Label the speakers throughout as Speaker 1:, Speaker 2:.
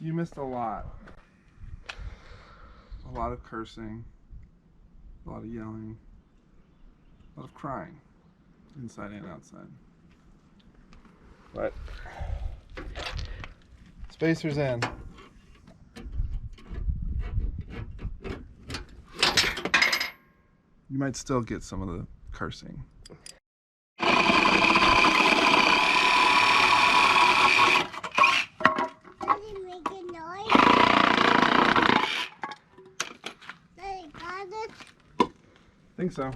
Speaker 1: You missed a lot. A lot of cursing, a lot of yelling, a lot of crying, inside and outside. But spacer's in. You might still get some of the cursing. I think so.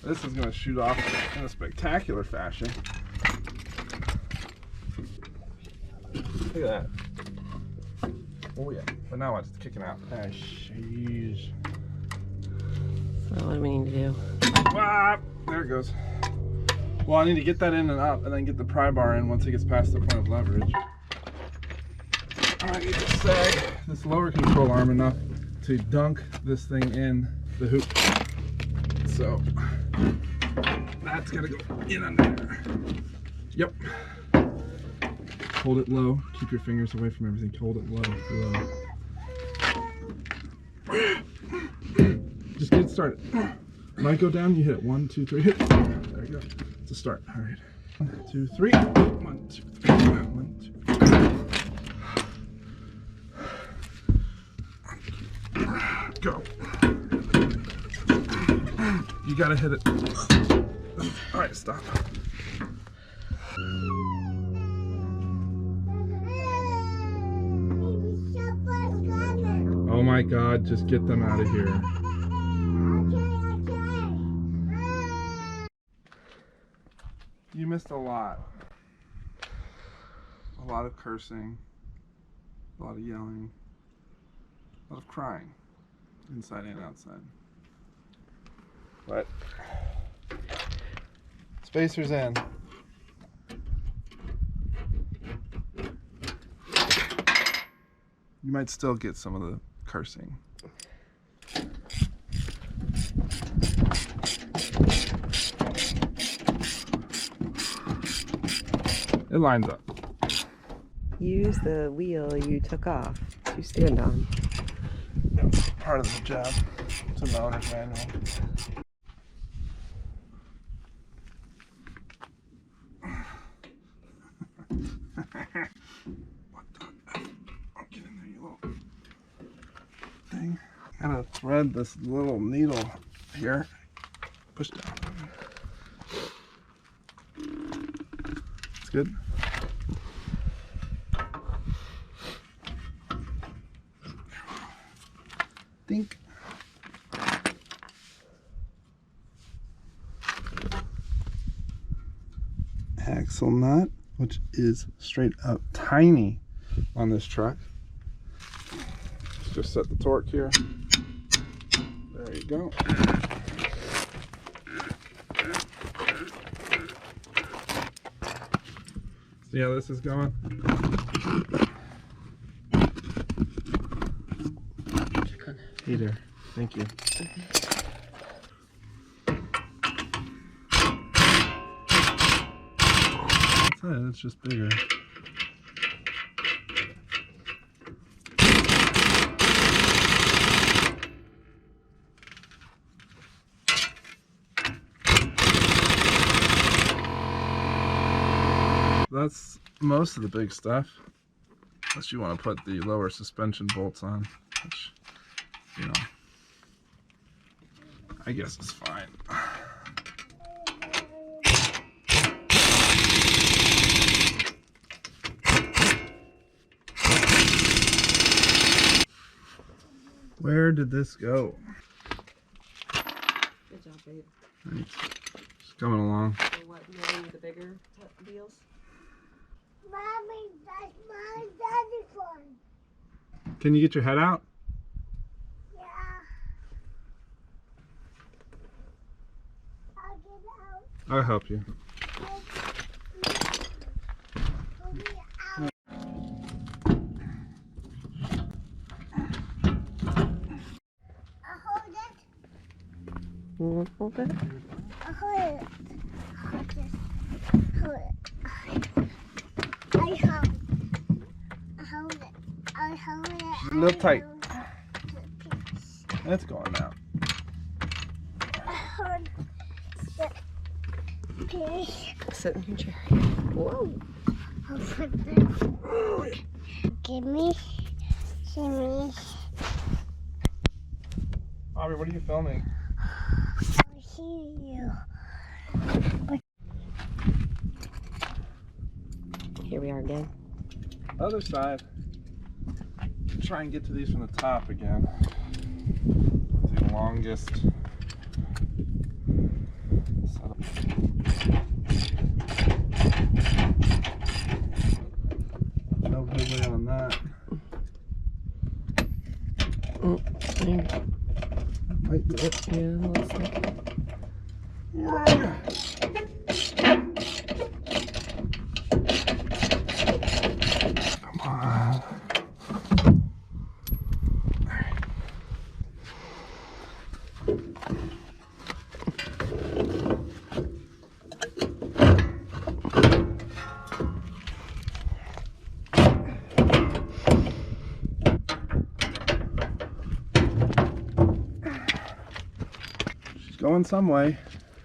Speaker 1: This is going to shoot off in a spectacular fashion. Look at that. Oh yeah. But now it's kicking out. Ah, sheesh.
Speaker 2: So what do we need to do?
Speaker 1: Ah, there it goes. Well, I need to get that in and up and then get the pry bar in once it gets past the point of leverage. I need to sag this lower control arm enough to dunk this thing in the hoop. So that's gotta go in under there. Yep. Hold it low. Keep your fingers away from everything. Hold it low. Just get it started. When I go down, you hit it. 1, 2, 3. Hit it. There you go. It's a start. All right. 1, 2, 3. 1, 2, 3. 1, 2, 3. Go. You gotta hit it. All right, stop. Oh my God, just get them out of here. You missed a lot. A lot of cursing, a lot of yelling, a lot of crying, inside and outside. But spacer's in. You might still get some of the cursing. It lines up.
Speaker 2: Use the wheel you took off to stand on.
Speaker 1: Yep, part of the job. It's an owner's manual. What the F? Oh, get in there, you little thing. Gotta thread this little needle here. Push down. It's good. Think. Axle nut, which is straight up tiny on this truck. Let's just set the torque here. There you go. See how this is going? Hey there. Thank you. That's it. It's just bigger. That's most of the big stuff. Unless you want to put the lower suspension bolts on, which, you know, I guess it's fine. Where did this go?
Speaker 2: Good job, babe.
Speaker 1: Thanks. Just coming along.
Speaker 2: So what, maybe the bigger deals?
Speaker 3: Mommy, that's my daddy's one.
Speaker 1: Can you get your head out?
Speaker 3: Yeah. I'll get out.
Speaker 1: I'll help you.
Speaker 3: Pull me out.
Speaker 2: You want to hold it?
Speaker 3: Hold it. Hold it. Hold it. I hold it. I hold it.
Speaker 1: She's a little tight.
Speaker 3: Hold
Speaker 1: It's going now.
Speaker 3: the piece.
Speaker 2: Sit in your chair. Whoa.
Speaker 3: Hold the. Give me.
Speaker 1: Aubrey, what are you filming?
Speaker 3: I see you.
Speaker 2: Here we are again.
Speaker 1: Other side. Try and get to these from the top again. The longest setup. No headway on that.
Speaker 2: Oh, there.
Speaker 1: Might do it.
Speaker 2: Yeah, looks like it.
Speaker 1: Come on. She's going some way.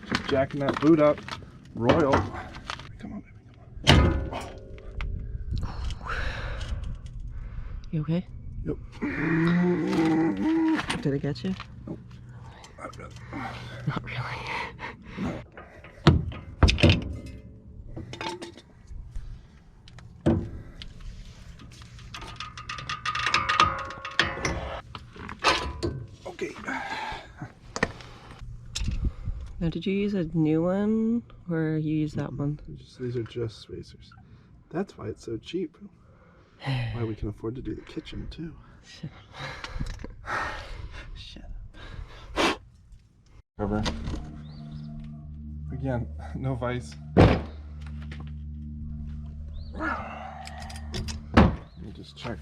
Speaker 1: She's jacking that boot up. Royal. Come on, baby. Come on.
Speaker 2: You okay?
Speaker 1: Yep.
Speaker 2: Did it get you?
Speaker 1: Nope. Not really.
Speaker 2: Not really.
Speaker 1: No. Okay.
Speaker 2: Now, did you use a new one or you use that one?
Speaker 1: These are just spacers. That's why it's so cheap. Why we can afford to do the kitchen too. Shut up. Cover. Again, no vice. Let me just check.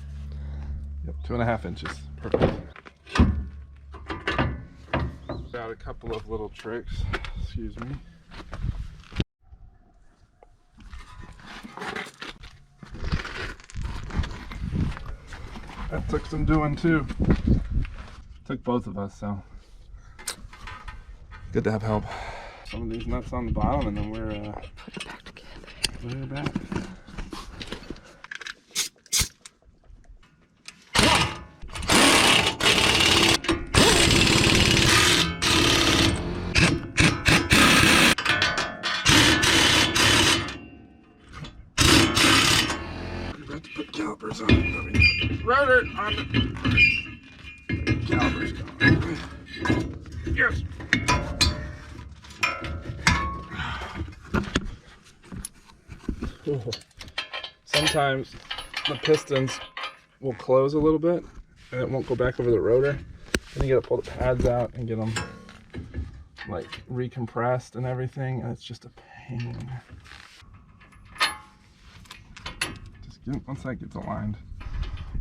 Speaker 1: Yep, 2.5 inches. Perfect. Got a couple of little tricks. Excuse me. That took some doing too. Took both of us, so good to have help. Some of these nuts on the bottom, and then we're
Speaker 2: Put it back together.
Speaker 1: we're back. Forgot to put calipers on it. Rotor on the calipers going. Yes. Sometimes the pistons will close a little bit and it won't go back over the rotor. Then you gotta pull the pads out and get them like recompressed and everything, and it's just a pain. Just get, once that gets aligned.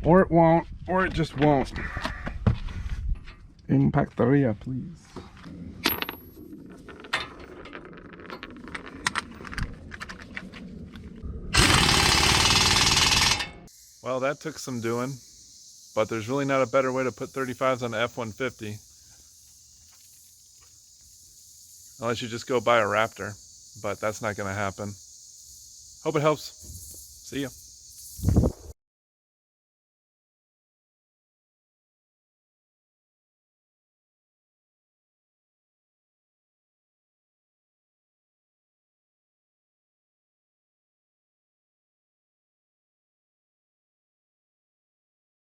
Speaker 1: Or it won't, or it just won't. Impactoria, please. Well, that took some doing, but there's really not a better way to put 35s on the F-150. Unless you just go buy a Raptor, but that's not gonna happen. Hope it helps. See ya.